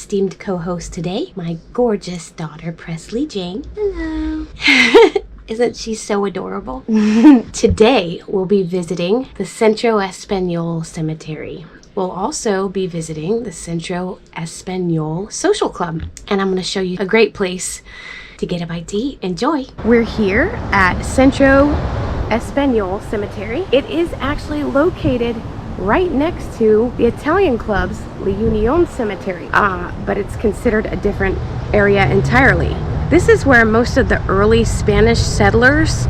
esteemed co-host today, my gorgeous daughter, Presley Jane. Hello. Isn't she so adorable? Today, we'll be visiting the Centro Español Cemetery. We'll also be visiting the Centro Español Social Club. And I'm going to show you a great place to get a bite to eat. Enjoy. We're here at Centro Español Cemetery. It is actually located right next to the Italian club's La Union Cemetery, but it's considered a different area entirely. This is where most of the early Spanish settlers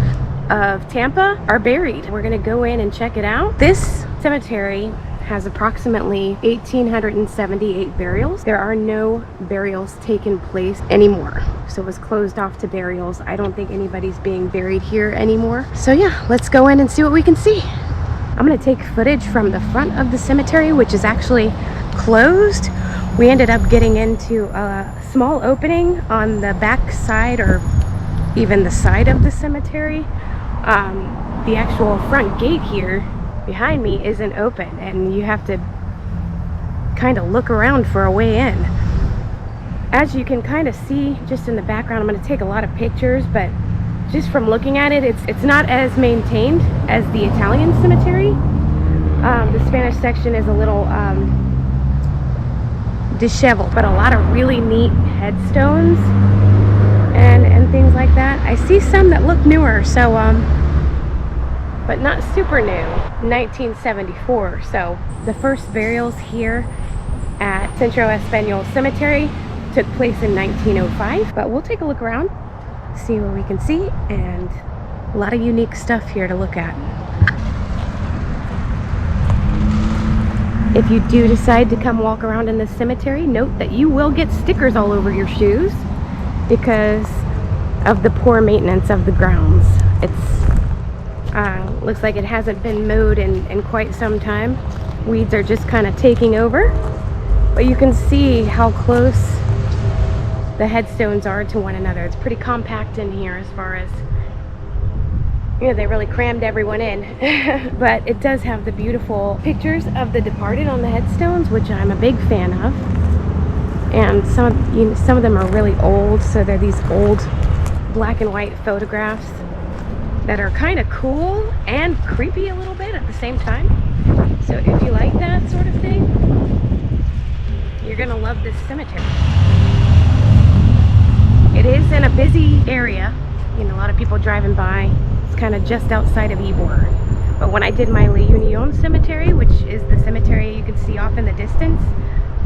of Tampa are buried. We're gonna go in and check it out. This cemetery has approximately 1,878 burials. There are no burials taking place anymore. So it was closed off to burials. I don't think anybody's being buried here anymore. So yeah, let's go in and see what we can see. I'm gonna take footage from the front of the cemetery, which is actually closed. We ended up getting into a small opening on the back side, or even the side of the cemetery. The actual front gate here behind me isn't open, and you have to kind of look around for a way in. As you can kind of see just in the background, I'm going to take a lot of pictures, but just from looking at it, it's not as maintained as the Italian cemetery. The Spanish section is a little disheveled, but a lot of really neat headstones and things like that. I see some that look newer, so but not super new. 1974. So the first burials here at Centro Español Cemetery took place in 1905. But we'll take a look around, see what we can see, and a lot of unique stuff here to look at. If you do decide to come walk around in this cemetery, note that you will get stickers all over your shoes because of the poor maintenance of the grounds. Looks like it hasn't been mowed in quite some time. Weeds are just kind of taking over, but you can see how close the headstones are to one another. It's pretty compact in here as far as, you know, they really crammed everyone in. But it does have the beautiful pictures of the departed on the headstones, which I'm a big fan of. And some of them are really old, so they're these old black and white photographs that are kind of cool and creepy a little bit at the same time. So if you like that sort of thing, you're gonna love this cemetery. It is in a busy area, you know, a lot of people driving by. It's kind of just outside of Ybor. But when I did my La Union Cemetery, which is the cemetery you can see off in the distance,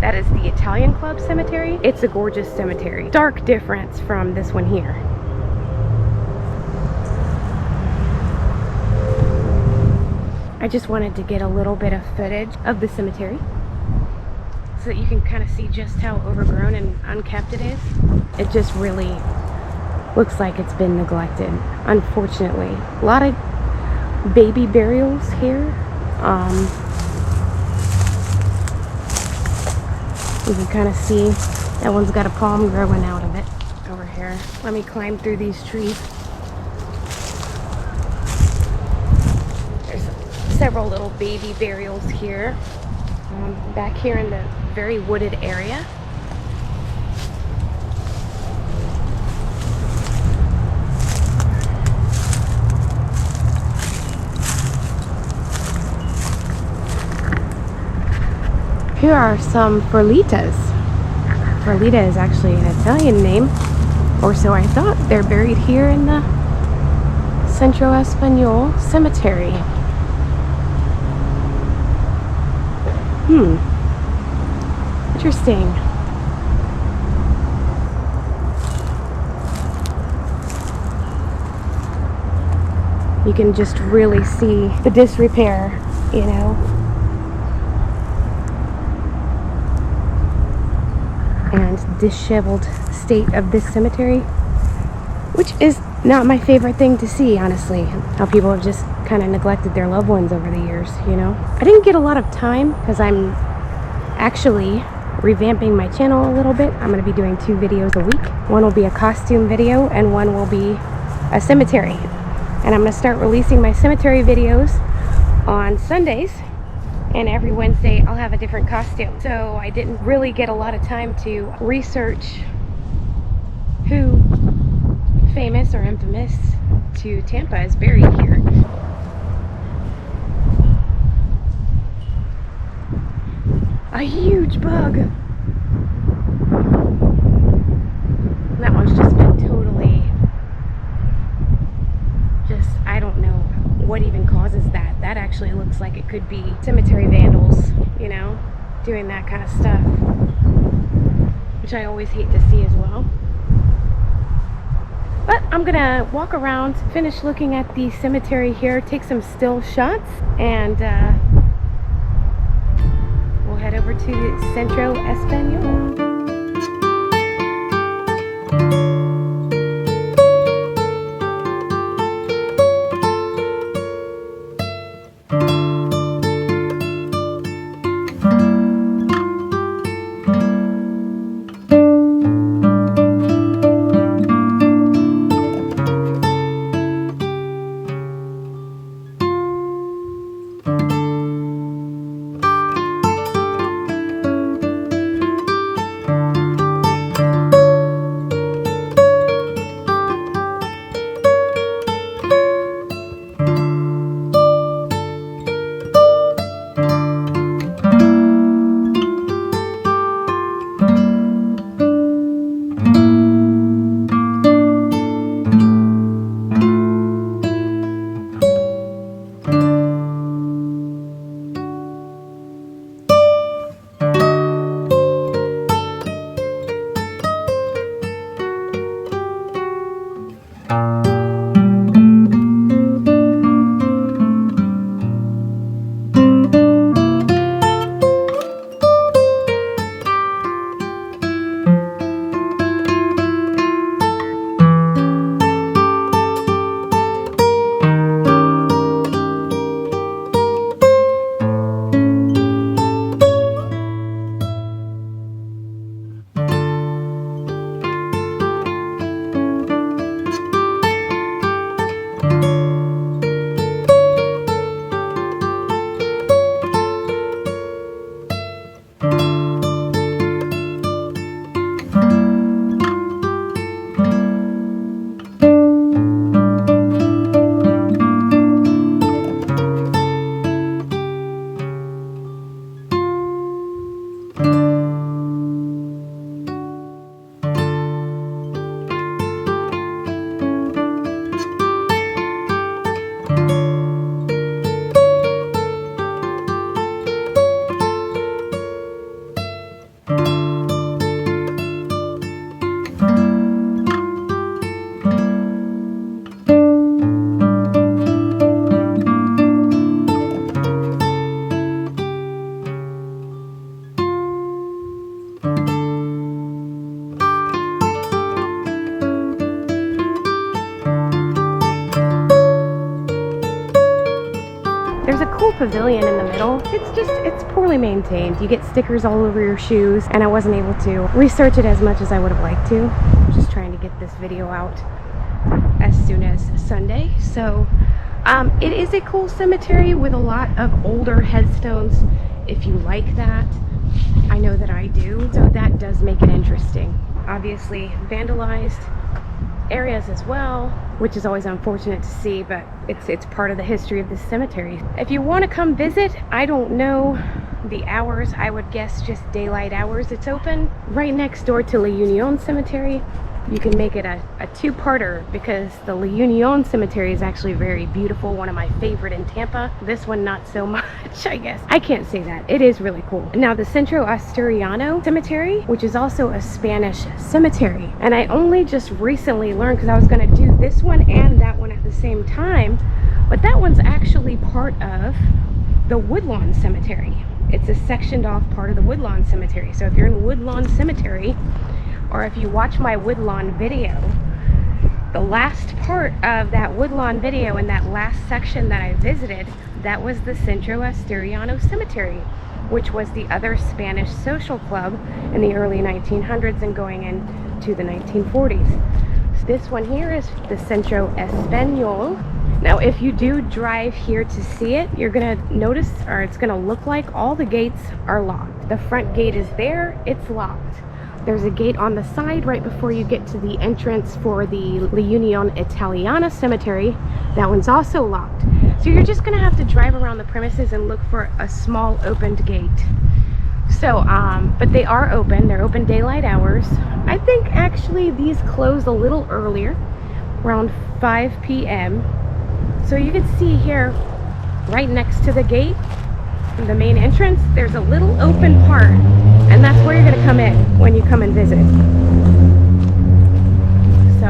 that is the Italian Club Cemetery. It's a gorgeous cemetery. Stark difference from this one here. I just wanted to get a little bit of footage of the cemetery so that you can kind of see just how overgrown and unkept it is. It just really looks like it's been neglected, unfortunately. A lot of baby burials here. You can kind of see that one's got a palm growing out of it over here. Let me climb through these trees. Several little baby burials here, back here in the very wooded area. Here are some Ferlitas. Ferlita is actually an Italian name, or so I thought. They're buried here in the Centro Español Cemetery. Interesting. You can just really see the disrepair, you know. And disheveled state of this cemetery, which is not my favorite thing to see, honestly. How people have just kind of neglected their loved ones over the years, you know. I didn't get a lot of time because I'm actually revamping my channel a little bit. I'm going to be doing 2 videos a week. One will be a costume video and one will be a cemetery. And I'm going to start releasing my cemetery videos on Sundays And every Wednesday I'll have a different costume. So I didn't really get a lot of time to research who famous or infamous to Tampa is buried here. A huge bug. That one's just been totally I don't know what even causes that. That actually looks like it could be cemetery vandals, you know, doing that kind of stuff, which I always hate to see as well. But I'm gonna walk around, finish looking at the cemetery here, take some still shots, and we'll head over to Centro Español. There's a cool pavilion in the middle. It's poorly maintained. You get stickers all over your shoes, and I wasn't able to research it as much as I would have liked to. I'm just trying to get this video out as soon as Sunday. So it is a cool cemetery with a lot of older headstones. If you like that, I know that I do. So that does make it interesting. Obviously vandalized areas as well, which is always unfortunate to see, but it's part of the history of this cemetery. If you want to come visit, I don't know the hours. I would guess just daylight hours it's open. Right next door to La Union Cemetery. You can make it a two-parter because the La Union Cemetery is actually very beautiful, one of my favorite in Tampa. This one not so much, I guess. I can't say that. It is really cool. Now the Centro Asturiano Cemetery, which is also a Spanish cemetery, and I only just recently learned, because I was going to do this one and that one at the same time, but that one's actually part of the Woodlawn Cemetery. It's a sectioned off part of the Woodlawn Cemetery. So if you're in Woodlawn Cemetery, or if you watch my Woodlawn video, the last part of that Woodlawn video in that last section that I visited, that was the Centro Asturiano Cemetery, which was the other Spanish social club in the early 1900s and going into the 1940s. So this one here is the Centro Español, Now, if you do drive here to see it, you're gonna notice, or it's gonna look like all the gates are locked. The front gate is there, it's locked. There's a gate on the side right before you get to the entrance for the La Union Italiana Cemetery. That one's also locked. So you're just gonna have to drive around the premises and look for a small opened gate. So, but they are open. They're open daylight hours. I think actually these close a little earlier, around 5 p.m. So you can see here, right next to the gate, the main entrance, there's a little open part, and that's where you're gonna come in when you come and visit. So,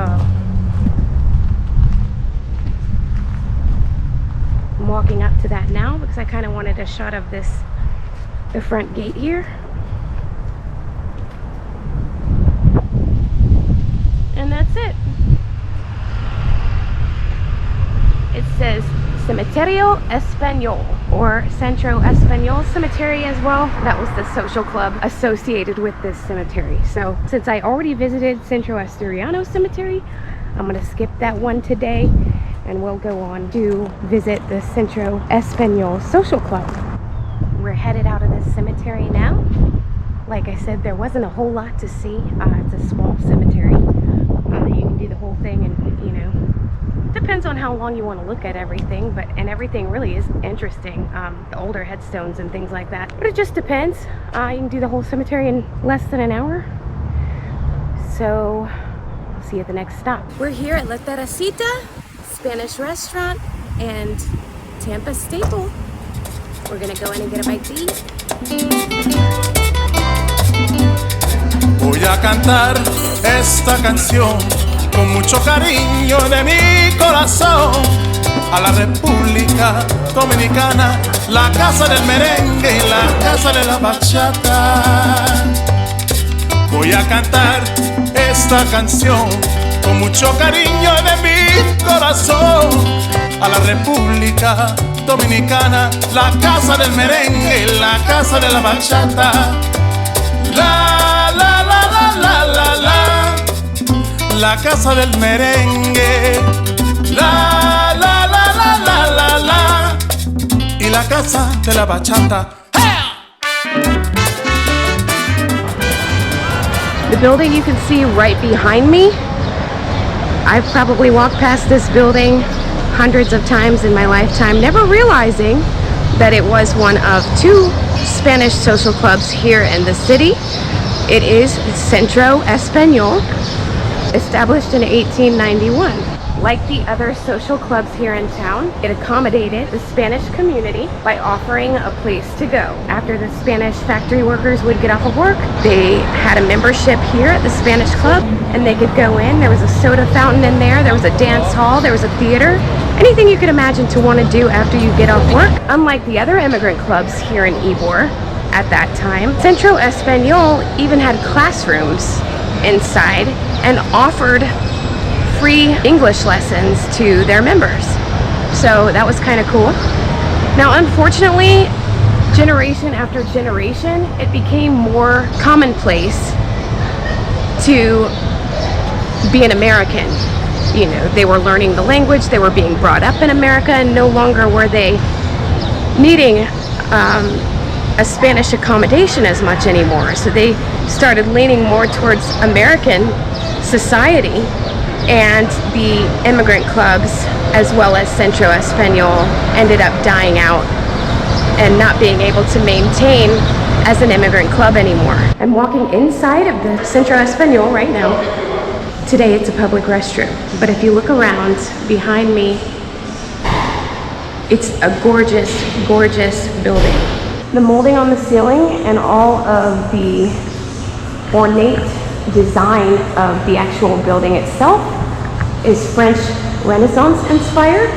I'm walking up to that now because I kind of wanted a shot of this, the front gate here. And that's it. It says Cementerio Español, or Centro Español Cemetery as well. That was the social club associated with this cemetery. So since I already visited Centro Asturiano Cemetery, I'm gonna skip that one today and we'll go on to visit the Centro Español Social Club. We're headed out of this cemetery now. Like I said, there wasn't a whole lot to see. It's a small cemetery. You can do the whole thing, and you know, depends on how long you want to look at everything, and everything really is interesting, the older headstones and things like that, but it just depends. You can do the whole cemetery in less than an hour. So I'll see you at the next stop. We're here at La Terracita, Spanish restaurant and Tampa staple. We're gonna go in and get a bite to eat. Voy a cantar esta canción con mucho cariño de mi corazón a la República Dominicana, la casa del merengue y la casa de la bachata. Voy a cantar esta canción con mucho cariño de mi corazón a la República Dominicana, la casa del merengue y la casa de la bachata. La la la la la la la, la casa del merengue, la la la la la la la, y la casa de la bachata. The building you can see right behind me, I've probably walked past this building hundreds of times in my lifetime, never realizing that it was one of two Spanish social clubs here in the city. It is Centro Español, established in 1891. Like the other social clubs here in town, it accommodated the Spanish community by offering a place to go. After the Spanish factory workers would get off of work, they had a membership here at the Spanish club, and they could go in. There was a soda fountain in there, there was a dance hall, there was a theater, anything you could imagine to want to do after you get off work. Unlike the other immigrant clubs here in Ybor at that time, Centro Español even had classrooms inside and offered free English lessons to their members. So that was kind of cool. Now, unfortunately, generation after generation, it became more commonplace to be an American. You know, they were learning the language, they were being brought up in America, and no longer were they needing a Spanish accommodation as much anymore. So they started leaning more towards American society, and the immigrant clubs, as well as Centro Español, ended up dying out and not being able to maintain as an immigrant club anymore. I'm walking inside of the Centro Español right now. Today it's a public restroom, but if you look around behind me, it's a gorgeous, gorgeous building. The molding on the ceiling and all of the ornate design of the actual building itself is French Renaissance inspired.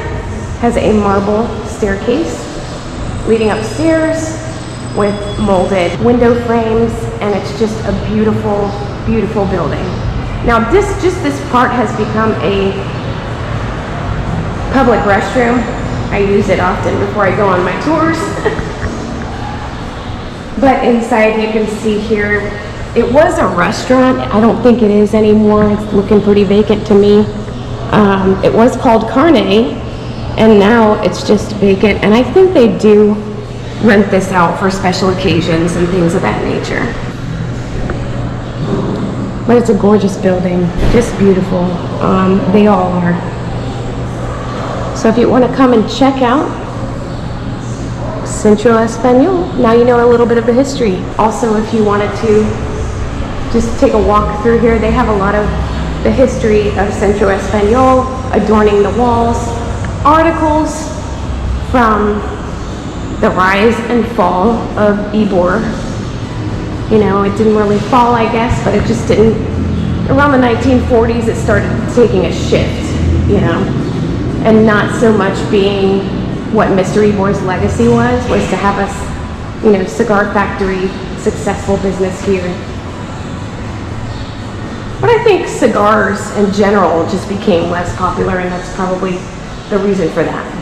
Has a marble staircase leading upstairs with molded window frames, and it's just a beautiful, beautiful building. Now this part has become a public restroom. I use it often before I go on my tours. But inside you can see here, it was a restaurant. I don't think it is anymore. It's looking pretty vacant to me. It was called Carne, And now it's just vacant, and I think they do rent this out for special occasions and things of that nature. But it's a gorgeous building, just beautiful. They all are. So if you want to come and check out Centro Español, now you know a little bit of the history. Also, if you wanted to just take a walk through here, they have a lot of the history of Centro Español adorning the walls, articles from the rise and fall of Ybor. You know, it didn't really fall, I guess, but it just didn't. Around the 1940s, it started taking a shift, you know, and not so much being what Mr. Ybor's legacy was to have us, you know, cigar factory, successful business here. But I think cigars in general just became less popular, and that's probably the reason for that.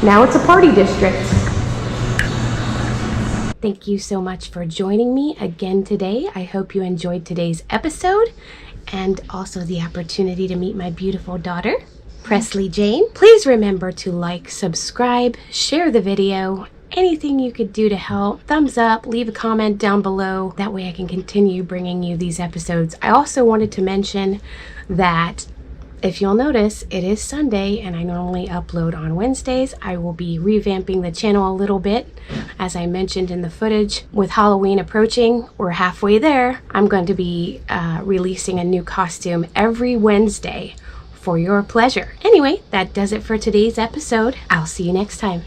Now it's a party district. Thank you so much for joining me again today. I hope you enjoyed today's episode and also the opportunity to meet my beautiful daughter, Presley Jane. Please remember to like, subscribe, share the video, anything you could do to help. Thumbs up, leave a comment down below. That way I can continue bringing you these episodes. I also wanted to mention that if you'll notice, it is Sunday and I normally upload on Wednesdays. I will be revamping the channel a little bit. As I mentioned in the footage, with Halloween approaching, we're halfway there. I'm going to be releasing a new costume every Wednesday for your pleasure. Anyway, that does it for today's episode. I'll see you next time.